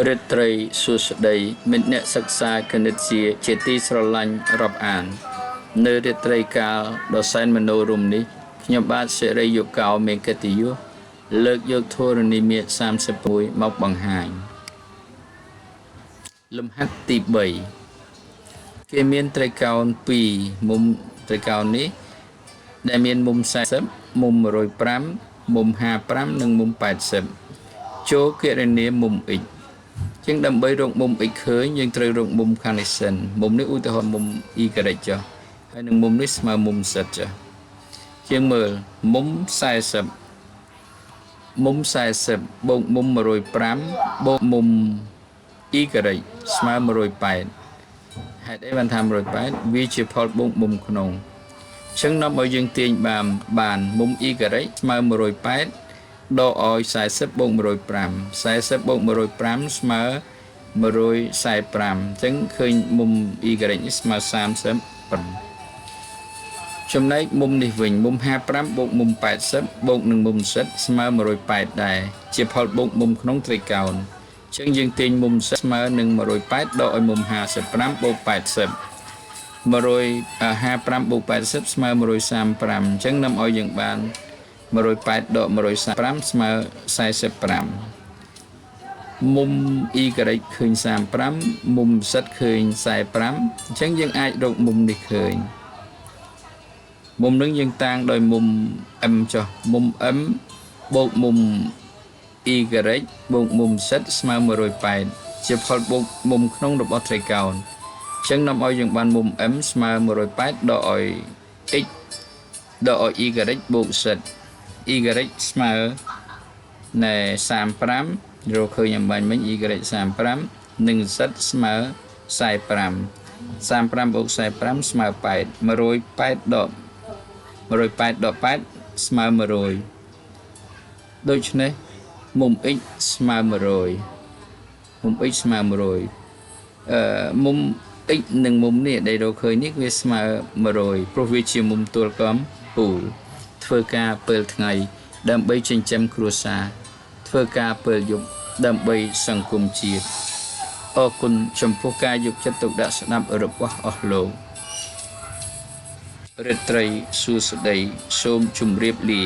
រិត្រីសួស្តីមិត្តអ្នកសិក្សាគណិតជាទីស្រឡាញ់រាប់អាននៅរាត្រីកាលដ៏សែនមនោរម្យនេះខ្ញុំបាទសេរីយុកោមេកិត្តិយសលើកយកធរណីមាត្រ31មកបង្ហាញលំហាត់ទី3គេមានត្រីកោណ2មុំត្រីកោណនេះដែលមានមុំ40មុំ105មុំ55និងមុំ80ចូលគណនាមុំ x ជាងដើម្បីរកមុំ x ឃើញយើងត្រូវរកមុំខាងនេះសិនមុំនេះឧទាហរណ៍មុំ y ចុះហើយនឹងមុំនេះស្មើមុំសិតចុះជាងមើលមុំ40មុំ40បូកមុំ105បូកមុំ y ស្មើ108ហេតុអីបានថា108វាជាផលបូកមុំក្នុងអញ្ចឹងនាំឲ្យយើងទាញបានមុំ y ស្មើ108ដកឲ្យ40បូក105 40បូក105ស្មើ145អញ្ចឹងឃើញមុំ y នេះស្មើ35ចំណែកមុំនេះវិញមុំ55បូកមុំ80បូកនឹងមុំ70ស្មើ108ដែរជាផលបូកមុំក្នុងត្រីកោណអញ្ចឹងយើងទាញមុំស្មើនឹង108ដកឲ្យមុំ55បូក80 155បូក80ស្មើ135អញ្ចឹងនាំឲ្យយើងបាន108ដក145ស្មើ45មុំ y ឃើញ35មុំ70ឃើញ45អញ្ចឹងយើងអាចរកមុំនេះឃើញមុំនឹងយើងតាំងដោយមុំ m ចុះមុំ m បូកមុំ y បូកមុំ70ស្មើ108ជាផលបូកមុំក្នុងរបស់ត្រីកោណអញ្ចឹងនាំឲ្យយើងបានមុំ m ស្មើ108ដកឲ្យ x ដកឲ្យ y បូក70y ស្មើណែ35រកឃើញអំបញ្ញមិញ y 35និង70ស្មើ45 35បូក45ស្មើ8 108ដក8ស្មើ100ដូច្នេះមុំ x ស្មើ100មុំ x ស្មើ100មុំ x និងមុំនេះដែលរកឃើញនេះវាស្មើ100ព្រោះវាជាមុំទួលកំពូលធ្វើការពេលថ្ងៃដើម្បីចិញ្ចឹមគ្រួសារធ្វើការពេលយប់ដើម្បីសង្គមជាតិអរគុណចំពោះការយកចិត្តទុកដាក់ស្ដាប់របស់អស់លោករាត្រីសួស្តីសូមជម្រាបលា